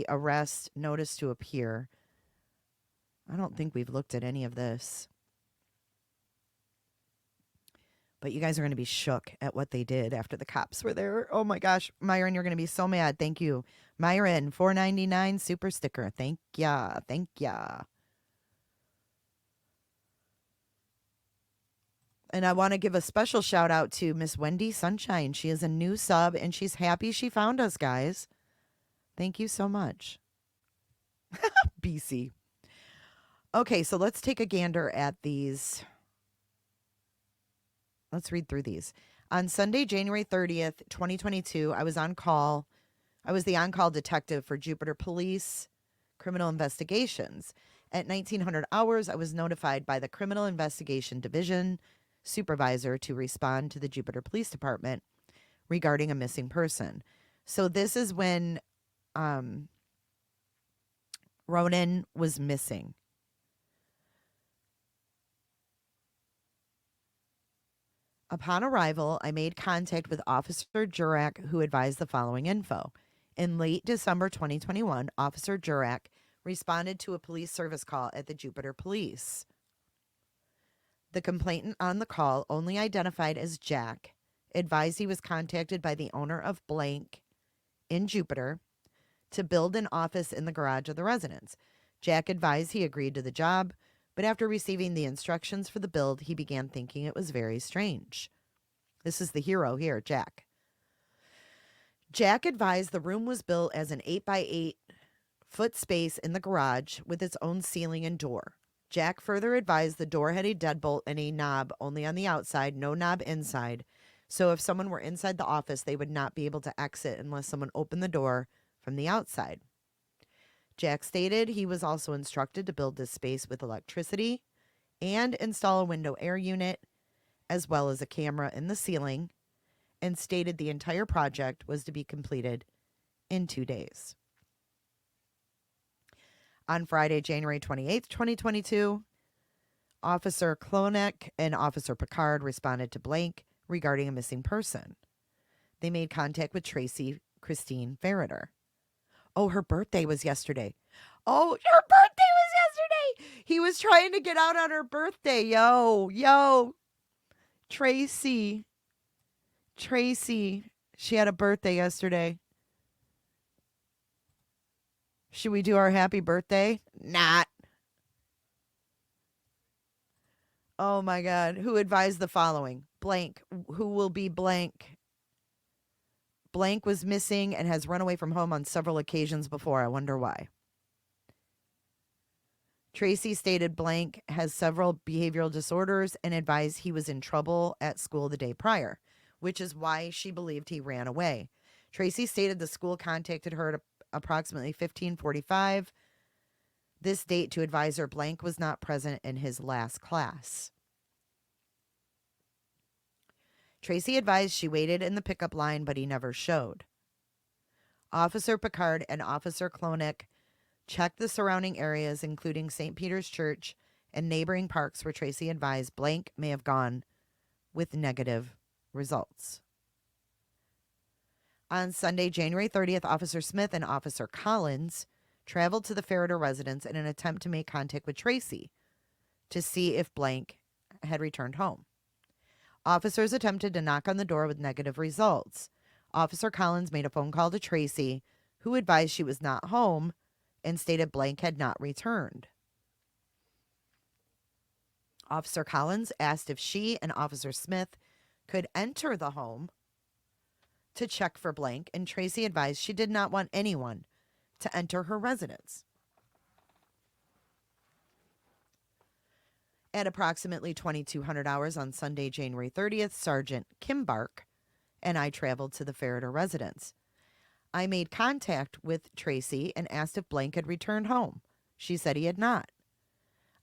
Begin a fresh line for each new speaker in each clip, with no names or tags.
arrest notice to appear. I don't think we've looked at any of this. But you guys are going to be shook at what they did after the cops were there. Oh my gosh, Myron, you're going to be so mad. Thank you. Myron, $4.99 super sticker. Thank ya. Thank ya. And I want to give a special shout out to Miss Wendy Sunshine. She is a new sub and she's happy she found us, guys. Thank you so much. BC. Okay, so let's take a gander at these. Let's read through these. On Sunday, January 30th, 2022, I was on call. I was the on-call detective for Jupiter Police Criminal Investigations. At 1900 hours, I was notified by the Criminal Investigation Division supervisor to respond to the Jupiter Police Department regarding a missing person. So this is when Ronan was missing. Upon arrival, I made contact with Officer Jurak, who advised the following info. In late December 2021, Officer Jurak responded to a police service call at the Jupiter Police. The complainant on the call, only identified as Jack, advised he was contacted by the owner of blank in Jupiter to build an office in the garage of the residence. Jack advised he agreed to the job, but after receiving the instructions for the build, he began thinking it was very strange. This is the hero here, Jack. Jack advised the room was built as an 8x8 foot space in the garage with its own ceiling and door. Jack further advised the door had a deadbolt and a knob only on the outside, no knob inside. So if someone were inside the office, they would not be able to exit unless someone opened the door from the outside. Jack stated he was also instructed to build this space with electricity and install a window air unit, as well as a camera in the ceiling, and stated the entire project was to be completed in 2 days. On Friday, January 28th, 2022, Officer Klonek and Officer Picard responded to blank regarding a missing person. They made contact with Tracy Christine Ferriter. Oh, her birthday was yesterday. Oh, her birthday was yesterday. He was trying to get out on her birthday. Yo. Tracy. She had a birthday yesterday. Should we do our happy birthday? Not. Oh my God. Who advised the following? Blank. Who will be blank? Blank was missing and has run away from home on several occasions before. I wonder why. Tracy stated blank has several behavioral disorders and advised he was in trouble at school the day prior, which is why she believed he ran away. Tracy stated the school contacted her at approximately 15:45 this date to advise her blank was not present in his last class. Tracy advised she waited in the pickup line, but he never showed. Officer Picard and Officer Klonek checked the surrounding areas, including St. Peter's Church and neighboring parks where Tracy advised blank may have gone, with negative results. On Sunday, January 30th, Officer Smith and Officer Collins traveled to the Ferriter residence in an attempt to make contact with Tracy to see if blank had returned home. Officers attempted to knock on the door with negative results. Officer Collins made a phone call to Tracy, who advised she was not home and stated blank had not returned. Officer Collins asked if she and Officer Smith could enter the home to check for blank, and Tracy advised she did not want anyone to enter her residence. At approximately 2200 hours on Sunday, January 30th, Sergeant Kimbark and I traveled to the Ferriter residence. I made contact with Tracy and asked if blank had returned home. She said he had not.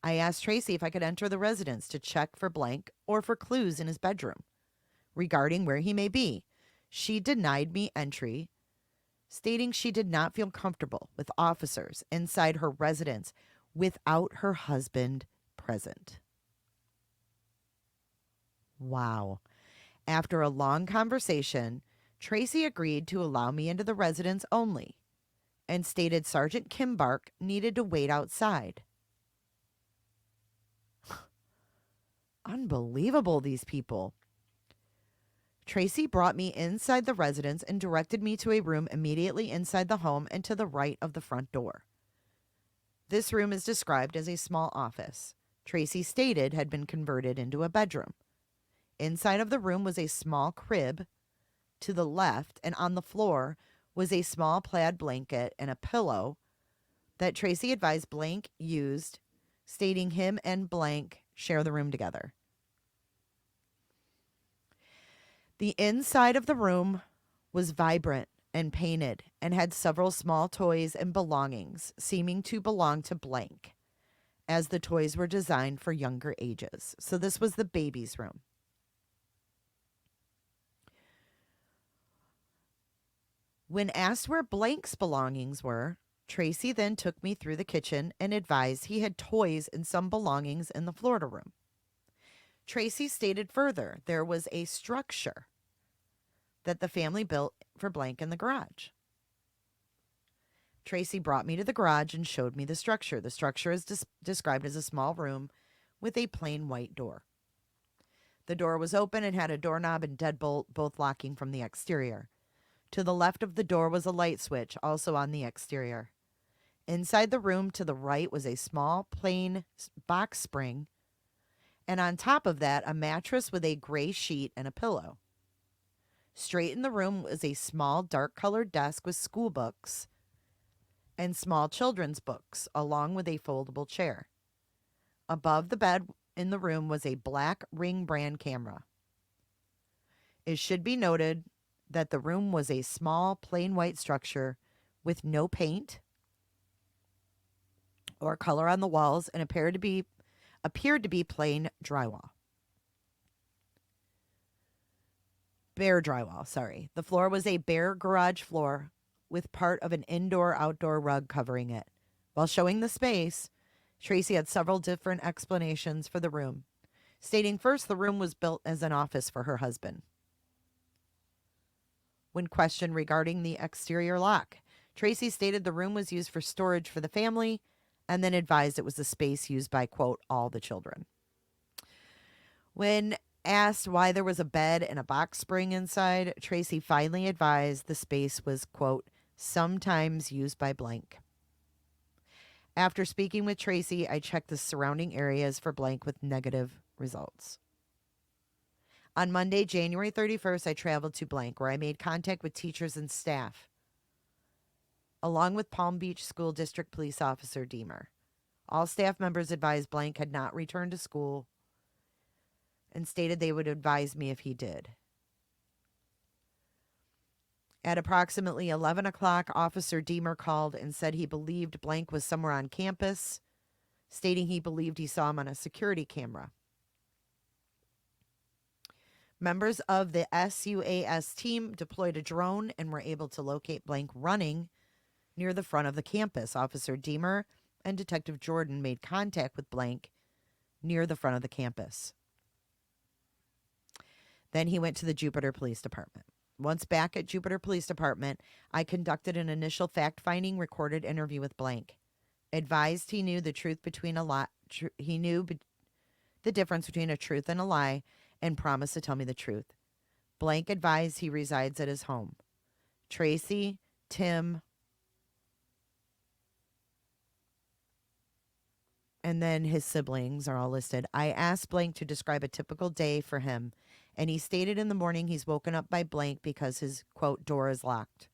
I asked Tracy if I could enter the residence to check for blank or for clues in his bedroom regarding where he may be. She denied me entry, stating she did not feel comfortable with officers inside her residence without her husband present. Wow. After a long conversation, Tracy agreed to allow me into the residence only and stated Sergeant Kimbark needed to wait outside. Unbelievable, these people. Tracy brought me inside the residence and directed me to a room immediately inside the home and to the right of the front door. This room is described as a small office. Tracy stated had been converted into a bedroom. Inside of the room was a small crib to the left, and on the floor was a small plaid blanket and a pillow that Tracy advised Blank used, stating him and Blank share the room together. The inside of the room was vibrant and painted and had several small toys and belongings seeming to belong to Blank, as the toys were designed for younger ages. So this was the baby's room. When asked where Blank's belongings were, Tracy then took me through the kitchen and advised he had toys and some belongings in the Florida room. Tracy stated further there was a structure that the family built for Blank in the garage. Tracy brought me to the garage and showed me the structure. The structure is described as a small room with a plain white door. The door was open and had a doorknob and deadbolt, both locking from the exterior. To the left of the door was a light switch, also on the exterior. Inside the room to the right was a small, plain box spring, and on top of that, a mattress with a gray sheet and a pillow. Straight in the room was a small, dark-colored desk with school books and small children's books, along with a foldable chair. Above the bed in the room was a black Ring brand camera. It should be noted that the room was a small, plain white structure with no paint or color on the walls and appeared to be plain drywall. Bare drywall, sorry. The floor was a bare garage floor with part of an indoor-outdoor rug covering it. While showing the space, Tracy had several different explanations for the room, stating first the room was built as an office for her husband. When questioned regarding the exterior lock, Tracy stated the room was used for storage for the family and then advised it was the space used by, quote, all the children. When asked why there was a bed and a box spring inside, Tracy finally advised the space was, quote, sometimes used by Blank. After speaking with Tracy, I checked the surrounding areas for Blank with negative results. On Monday, January 31st, I traveled to Blank, where I made contact with teachers and staff, along with Palm Beach School District Police Officer Deemer. All staff members advised Blank had not returned to school and stated they would advise me if he did. At approximately 11 o'clock, Officer Deemer called and said he believed Blank was somewhere on campus, stating he believed he saw him on a security camera. Members of the SUAS team deployed a drone and were able to locate Blank running near the front of the campus. Officer Deemer and Detective Jordan made contact with Blank near the front of the campus. Then he went to the Jupiter Police Department. Once back at Jupiter Police Department, I conducted an initial fact-finding recorded interview with Blank. Advised he knew the truth between a lie. He knew the difference between a truth and a lie, and promised to tell me the truth. Blank advised he resides at his home. Tracy, Tim, and then his siblings are all listed. I asked Blank to describe a typical day for him, and he stated in the morning he's woken up by Blank because his, quote, door is locked.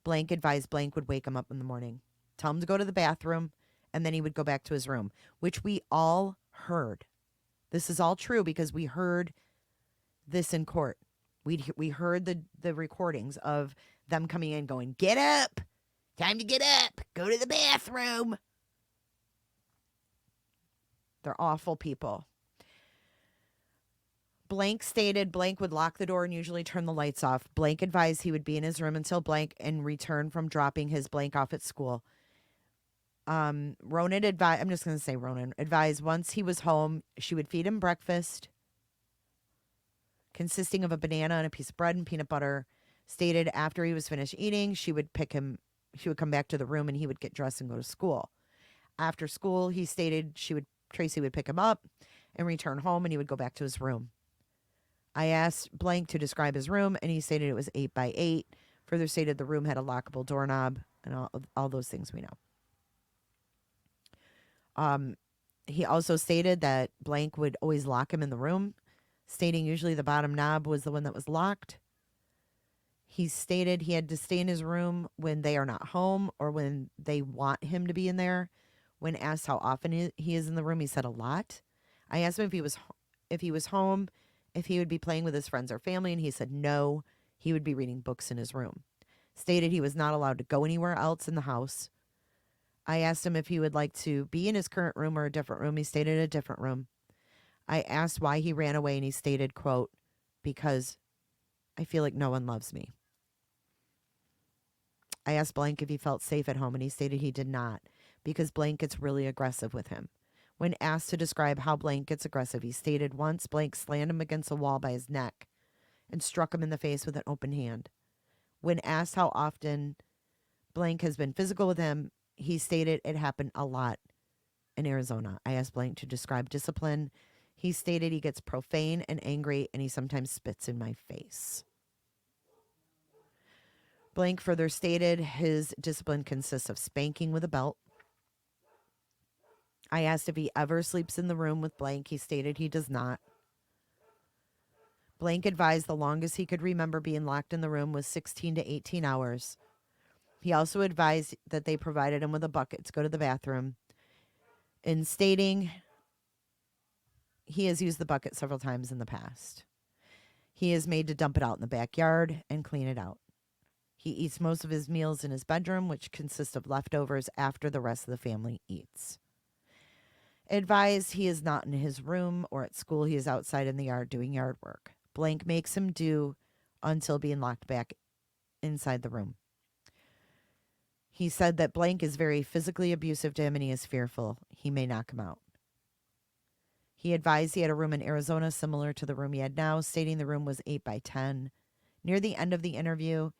Blank advised Blank would wake him up in the morning, tell him to go to the bathroom, and then he would go back to his room, which we all heard. This is all true because we heard this in court. We heard the recordings of them coming in going, get up, time to get up, go to the bathroom. They're awful people. Blank stated Blank would lock the door and usually turn the lights off. Blank advised he would be in his room until Blank and return from dropping his Blank off at school. Ronan advised, I'm just going to say Ronan advised once he was home, she would feed him breakfast consisting of a banana and a piece of bread and peanut butter. Stated after he was finished eating, she would pick him she would come back to the room and he would get dressed and go to school. After school, he stated Tracy would pick him up and return home, and he would go back to his room. I asked blank to describe his room, and he stated it was 8 by 8. Further stated the room had a lockable doorknob and all those things we know. He also stated that blank would always lock him in the room, stating usually the bottom knob was the one that was locked. He stated he had to stay in his room when they are not home or when they want him to be in there. When asked how often he is in the room, he said a lot. I asked him if he was home, if he would be playing with his friends or family, and he said no, he would be reading books in his room. Stated he was not allowed to go anywhere else in the house. I asked him if he would like to be in his current room or a different room. He stated a different room. I asked why he ran away, and he stated, quote, because I feel like no one loves me. I asked blank if he felt safe at home, and he stated he did not, because blank gets really aggressive with him. When asked to describe how blank gets aggressive, he stated once blank slammed him against a wall by his neck and struck him in the face with an open hand. When asked how often blank has been physical with him, he stated it happened a lot in Arizona. I asked blank to describe discipline. He stated he gets profane and angry, and he sometimes spits in my face. Blank further stated his discipline consists of spanking with a belt. I asked if he ever sleeps in the room with blank. He stated he does not. Blank advised the longest he could remember being locked in the room was 16 to 18 hours. He also advised that they provided him with a bucket to go to the bathroom, in stating he has used the bucket several times in the past. He is made to dump it out in the backyard and clean it out. He eats most of his meals in his bedroom, which consists of leftovers after the rest of the family eats. Advised he is not in his room or at school. He is outside in the yard doing yard work. Blank makes him do until being locked back inside the room. He said that blank is very physically abusive to him and he is fearful he may knock him out. He advised he had a room in Arizona similar to the room he had now, stating the room was 8 by 10. Near the end of the interview,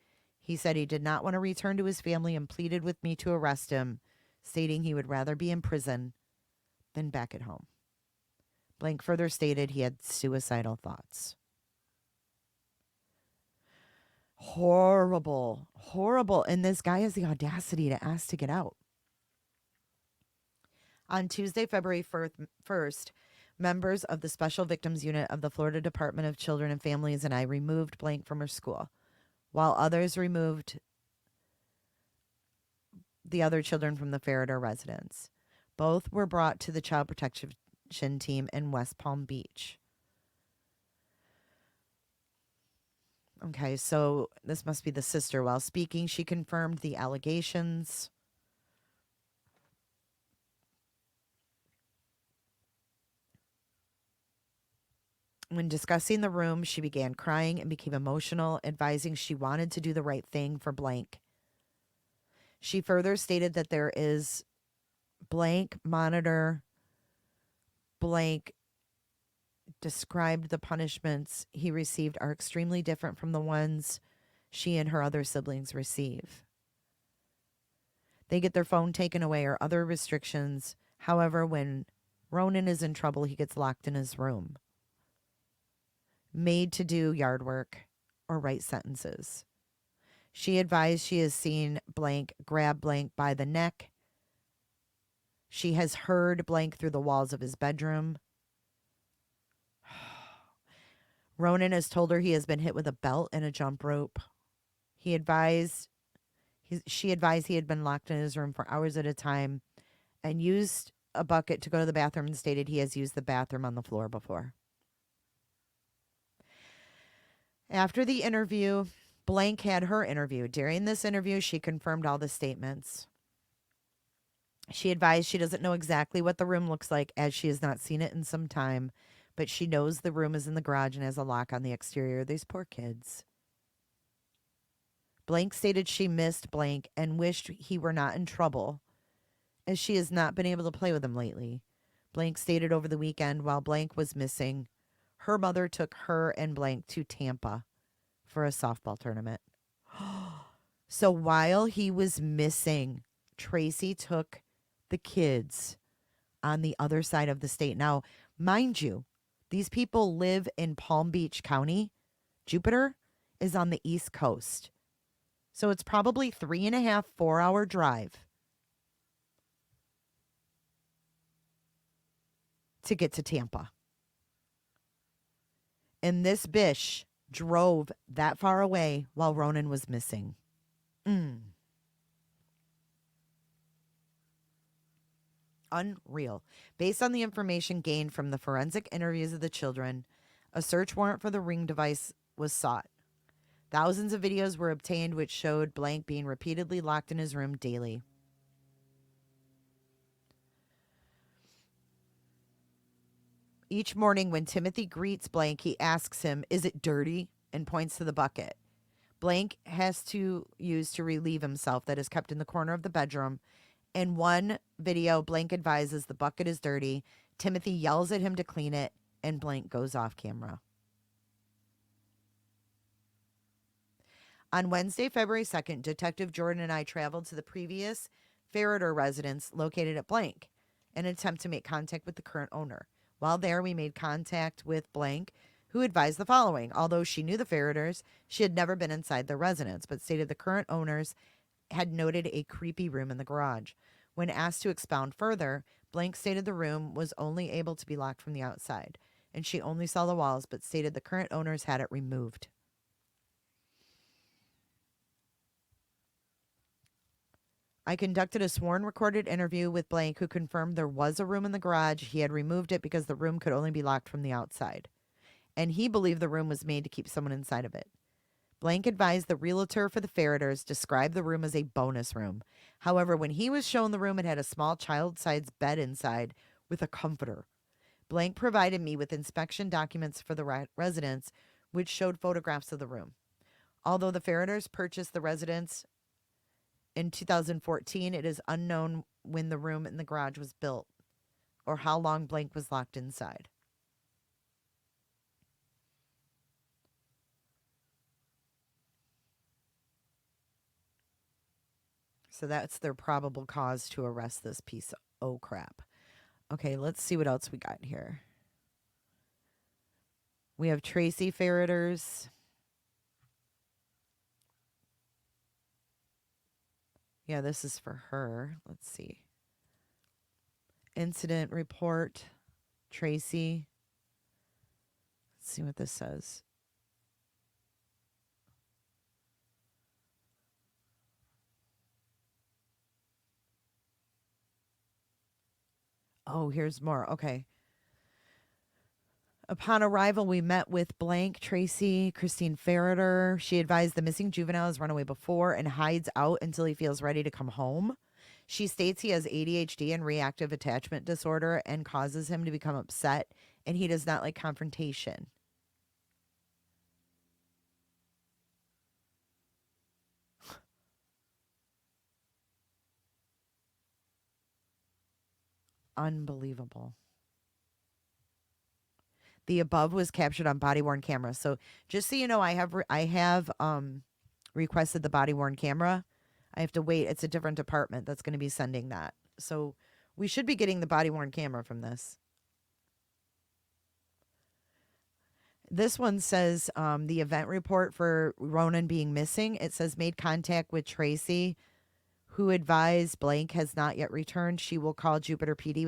he said he did not want to return to his family and pleaded with me to arrest him, stating he would rather be in prison than back at home. Blank further stated he had suicidal thoughts. Horrible, horrible. And this guy has the audacity to ask to get out. On Tuesday, February 1st, members of the Special Victims Unit of the Florida Department of Children and Families and I removed blank from her school, while others removed the other children from the Ferriter residence. Both were brought to the Child Protection Team in West Palm Beach. Okay, so this must be the sister. While speaking, she confirmed the allegations. When discussing the room, she began crying and became emotional, advising she wanted to do the right thing for blank. She further stated that there is blank monitor, blank described the punishments he received are extremely different from the ones she and her other siblings receive. They get their phone taken away or other restrictions. However, when Ronan is in trouble, he gets locked in his room, made to do yard work or write sentences. She advised she has seen blank grab blank by the neck. She has heard blank through the walls of his bedroom. Ronan has told her he has been hit with a belt and a jump rope. She advised he had been locked in his room for hours at a time and used a bucket to go to the bathroom and stated he has used the bathroom on the floor before. After the interview, blank had her interview. During this interview, she confirmed all the statements. She advised she doesn't know exactly what the room looks like as she has not seen it in some time, but she knows the room is in the garage and has a lock on the exterior. These poor kids. Blank stated she missed blank and wished he were not in trouble, as she has not been able to play with him lately. Blank stated over the weekend while blank was missing, her mother took her and blank to Tampa for a softball tournament. So while he was missing, Tracy took the kids on the other side of the state. Now, mind you, these people live in Palm Beach County. Jupiter is on the East Coast. So it's probably 3.5, 4 hour drive to get to Tampa. And this bish drove that far away while Ronan was missing. Unreal. Based on the information gained from the forensic interviews of the children, a search warrant for the ring device was sought. Thousands of videos were obtained which showed Blank being repeatedly locked in his room daily. Each morning when Timothy greets Blank, he asks him, "Is it dirty?" and points to the bucket. Blank has to use to relieve himself that is kept in the corner of the bedroom. In one video, Blank advises the bucket is dirty. Timothy yells at him to clean it, and Blank goes off camera. On Wednesday, February 2nd, Detective Jordan and I traveled to the previous Ferriter residence located at Blank in an attempt to make contact with the current owner. While there, we made contact with Blank, who advised the following. Although she knew the Ferriters, she had never been inside their residence, but stated the current owners had noted a creepy room in the garage. When asked to expound further, Blank stated the room was only able to be locked from the outside, and she only saw the walls, but stated the current owners had it removed. I conducted a sworn recorded interview with Blank, who confirmed there was a room in the garage. He had removed it because the room could only be locked from the outside, and he believed the room was made to keep someone inside of it. Blank advised the realtor for the Ferriters described the room as a bonus room. However, when he was shown the room, it had a small child-sized bed inside with a comforter. Blank provided me with inspection documents for the residence, which showed photographs of the room. Although the Ferriters purchased the residence in 2014, it is unknown when the room in the garage was built or how long Blank was locked inside. So that's their probable cause to arrest this piece of crap. Okay, let's see what else we got here. We have Tracy Ferriters. Yeah, this is for her. Let's see. Incident report. Tracy. Let's see what this says. Oh, here's more. Okay. Upon arrival, we met with Blank, Tracy, Christine Ferriter. She advised the missing juvenile has run away before and hides out until he feels ready to come home. She states he has ADHD and reactive attachment disorder and causes him to become upset, and he does not like confrontation. Unbelievable. The above was captured on body-worn camera. So just so you know, I have requested the body-worn camera. I have to wait. It's a different department that's going to be sending that. So we should be getting the body-worn camera from this. This one says the event report for Ronan being missing. It says made contact with Tracy, who advised Blank has not yet returned. She will call Jupiter PD